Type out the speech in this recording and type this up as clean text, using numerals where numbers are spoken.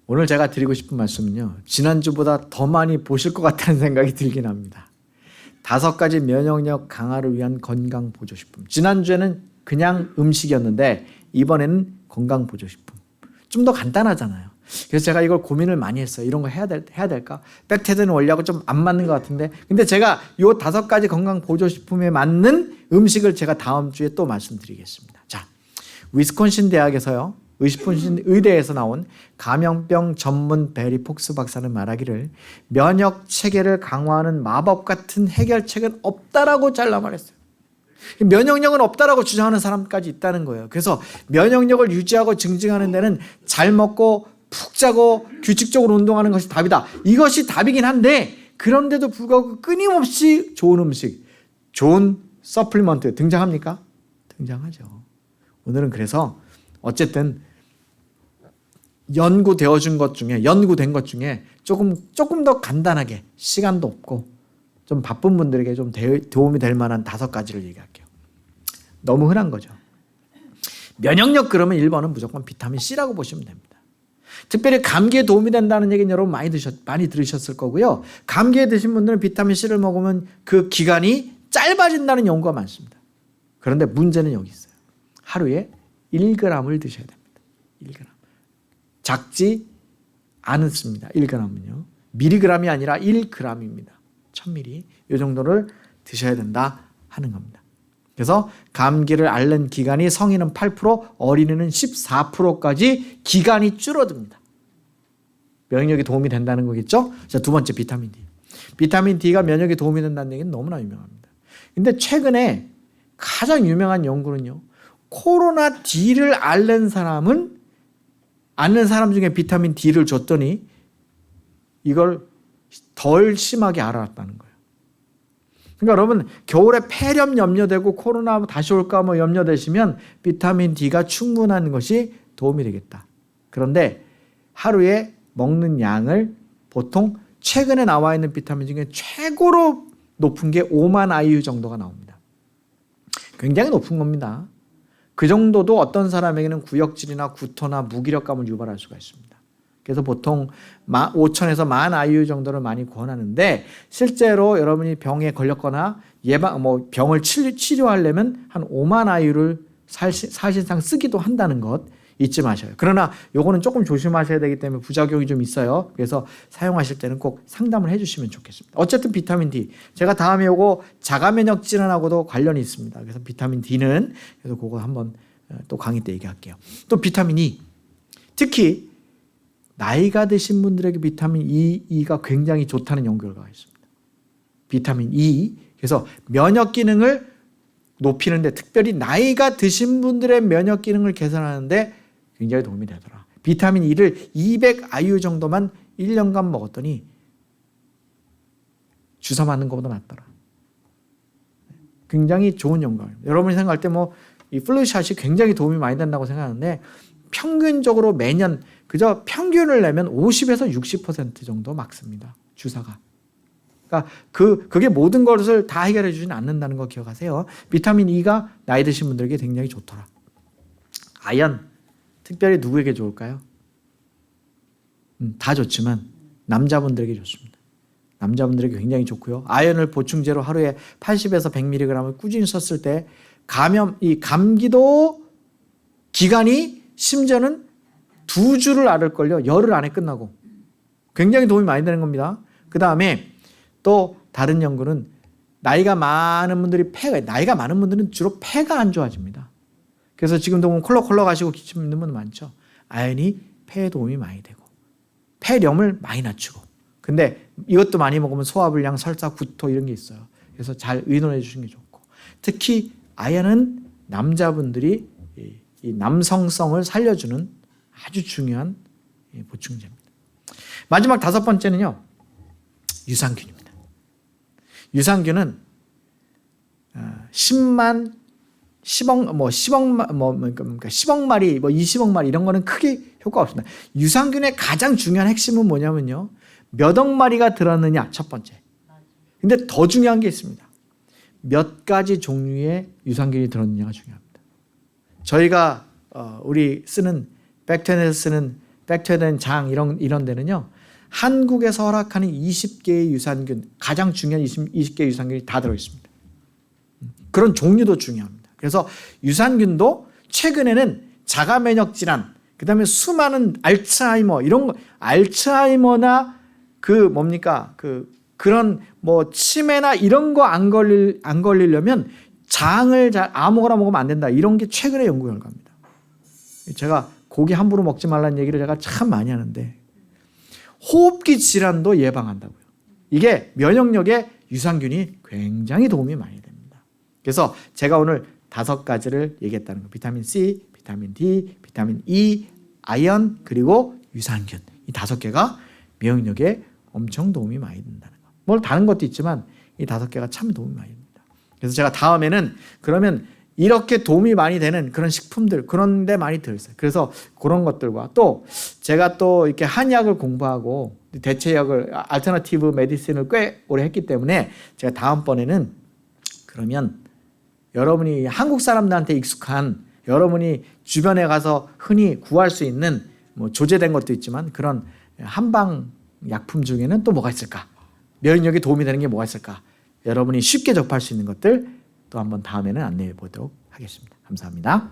오늘 제가 드리고 싶은 말씀은요, 지난주보다 더 많이 보실 것 같다는 생각이 들긴 합니다. 5가지 면역력 강화를 위한 건강보조식품. 지난주에는 그냥 음식이었는데 이번에는 건강보조식품. 좀 더 간단하잖아요. 그래서 제가 이걸 고민을 많이 했어요. 이런 거 해야 될까? 백테드는 원리하고 좀 안 맞는 것 같은데. 근데 제가 이 5가지 건강보조식품에 맞는 음식을 제가 다음 주에 또 말씀드리겠습니다. 자, 위스콘신 대학에서요, 위스콘신 의대에서 나온 감염병 전문 베리 폭스 박사는 말하기를 면역 체계를 강화하는 마법 같은 해결책은 없다라고 잘라 말했어요. 면역력은 없다라고 주장하는 사람까지 있다는 거예요. 그래서 면역력을 유지하고 증진하는 데는 잘 먹고 푹 자고 규칙적으로 운동하는 것이 답이다. 이것이 답이긴 한데, 그런데도 불구하고 끊임없이 좋은 음식, 좋은 서플리먼트 등장합니까? 등장하죠. 오늘은 그래서 어쨌든 연구된 것 중에 조금 더 간단하게, 시간도 없고 좀 바쁜 분들에게 좀 도움이 될 만한 5가지를 얘기할게요. 너무 흔한 거죠. 면역력 그러면 1번은 무조건 비타민 C라고 보시면 됩니다. 특별히 감기에 도움이 된다는 얘기는 여러분 많이 들으셨을 거고요. 감기에 드신 분들은 비타민 C를 먹으면 그 기간이 짧아진다는 연구가 많습니다. 그런데 문제는 여기 있어요. 하루에 1g을 드셔야 됩니다. 1g. 작지 않습니다. 1g은요. 미리그램이 아니라 1g입니다. 1000ml. 이 정도를 드셔야 된다 하는 겁니다. 그래서 감기를 앓는 기간이 성인은 8%, 어린이는 14%까지 기간이 줄어듭니다. 면역력에 도움이 된다는 거겠죠? 자, 2번째 비타민 D. 비타민 D가 면역에 도움이 된다는 얘기는 너무나 유명합니다. 근데 최근에 가장 유명한 연구는요, 코로나 D를 앓는 사람 중에 비타민 D를 줬더니 이걸 덜 심하게 앓아왔다는 거예요. 그러니까 여러분, 겨울에 폐렴 염려되고 코로나 다시 올까 뭐 염려되시면 비타민 D가 충분한 것이 도움이 되겠다. 그런데 하루에 먹는 양을 보통 최근에 나와 있는 비타민 중에 최고로 높은 게 5만 IU 정도가 나옵니다. 굉장히 높은 겁니다. 그 정도도 어떤 사람에게는 구역질이나 구토나 무기력감을 유발할 수가 있습니다. 그래서 보통 5,000에서 10,000 IU 정도를 많이 권하는데, 실제로 여러분이 병에 걸렸거나 병을 치료하려면 한 5만 IU를 사실상 쓰기도 한다는 것 잊지 마셔요. 그러나 요거는 조금 조심하셔야 되기 때문에 부작용이 좀 있어요. 그래서 사용하실 때는 꼭 상담을 해주시면 좋겠습니다. 어쨌든 비타민 D, 제가 다음에 요거 자가면역 질환하고도 관련이 있습니다. 그래서 비타민 D는 그래서 그거 한번 또 강의 때 얘기할게요. 또 비타민 E, 특히 나이가 드신 분들에게 비타민 E가 굉장히 좋다는 연구 결과가 있습니다. 비타민 E, 그래서 면역 기능을 높이는데, 특별히 나이가 드신 분들의 면역 기능을 개선하는데 굉장히 도움이 되더라. 비타민 E를 200 IU 정도만 1년간 먹었더니 주사 맞는 것보다 낫더라. 굉장히 좋은 연구예요. 여러분이 생각할 때 이 플루샷이 굉장히 도움이 많이 된다고 생각하는데, 평균적으로 매년 그저 평균을 내면 50에서 60% 정도 막습니다. 주사가. 그러니까 그게 모든 것을 다 해결해 주지는 않는다는 거 기억하세요. 비타민 E가 나이 드신 분들에게 굉장히 좋더라. 아연, 특별히 누구에게 좋을까요? 다 좋지만 남자분들에게 좋습니다. 남자분들에게 굉장히 좋고요. 아연을 보충제로 하루에 80에서 100mg을 꾸준히 썼을 때 이 감기도 기간이 심지어는 2주를 앓을걸요. 열흘 안에 끝나고. 굉장히 도움이 많이 되는 겁니다. 그 다음에 또 다른 연구는 나이가 많은 분들은 주로 폐가 안 좋아집니다. 그래서 지금도 보면 콜록콜록 하시고 기침 있는 분 많죠. 아연이 폐에 도움이 많이 되고 폐렴을 많이 낮추고. 근데 이것도 많이 먹으면 소화불량, 설사, 구토 이런 게 있어요. 그래서 잘 의논해 주시는 게 좋고, 특히 아연은 남자분들이 이 남성성을 살려주는 아주 중요한 보충제입니다. 마지막 5번째는요, 유산균입니다. 유산균은 10억 마리, 20억 마리 이런 거는 크게 효과가 없습니다. 유산균의 가장 중요한 핵심은 뭐냐면요, 몇 억 마리가 들었느냐, 첫 번째. 근데 더 중요한 게 있습니다. 몇 가지 종류의 유산균이 들었느냐가 중요합니다. 저희가 우리 쓰는 백텐에서 쓰는 팩토리된 장 이런 데는요. 한국에서 허락하는 20개의 유산균, 가장 중요한 20개의 유산균이 다 들어 있습니다. 그런 종류도 중요합니다. 그래서 유산균도 최근에는 자가 면역 질환, 그다음에 수많은 알츠하이머 이런 거, 알츠하이머나 그런 뭐 치매나 이런 거 안 걸리려면 장을 아무거나 먹으면 안 된다. 이런 게 최근의 연구 결과입니다. 제가 고기 함부로 먹지 말라는 얘기를 제가 참 많이 하는데 호흡기 질환도 예방한다고요. 이게 면역력에 유산균이 굉장히 도움이 많이 됩니다. 그래서 제가 오늘 5가지를 얘기했다는 거. 비타민 C, 비타민 D, 비타민 E, 아연 그리고 유산균. 이 5개가 면역력에 엄청 도움이 많이 된다는 거. 뭐 다른 것도 있지만 이 5개가 참 도움이 많이 됩니다. 그래서 제가 다음에는 그러면 이렇게 도움이 많이 되는 그런 식품들 그런 데 많이 들었어요. 그래서 그런 것들과 또 제가 또 이렇게 한의학을 공부하고 대체약을 알터너티브 메디신을 꽤 오래 했기 때문에 제가 다음번에는 그러면 여러분이 한국 사람들한테 익숙한 여러분이 주변에 가서 흔히 구할 수 있는 뭐 조제된 것도 있지만 그런 한방 약품 중에는 또 뭐가 있을까? 면역력에 도움이 되는 게 뭐가 있을까? 여러분이 쉽게 접할 수 있는 것들 또 한번 다음에는 안내해 보도록 하겠습니다. 감사합니다.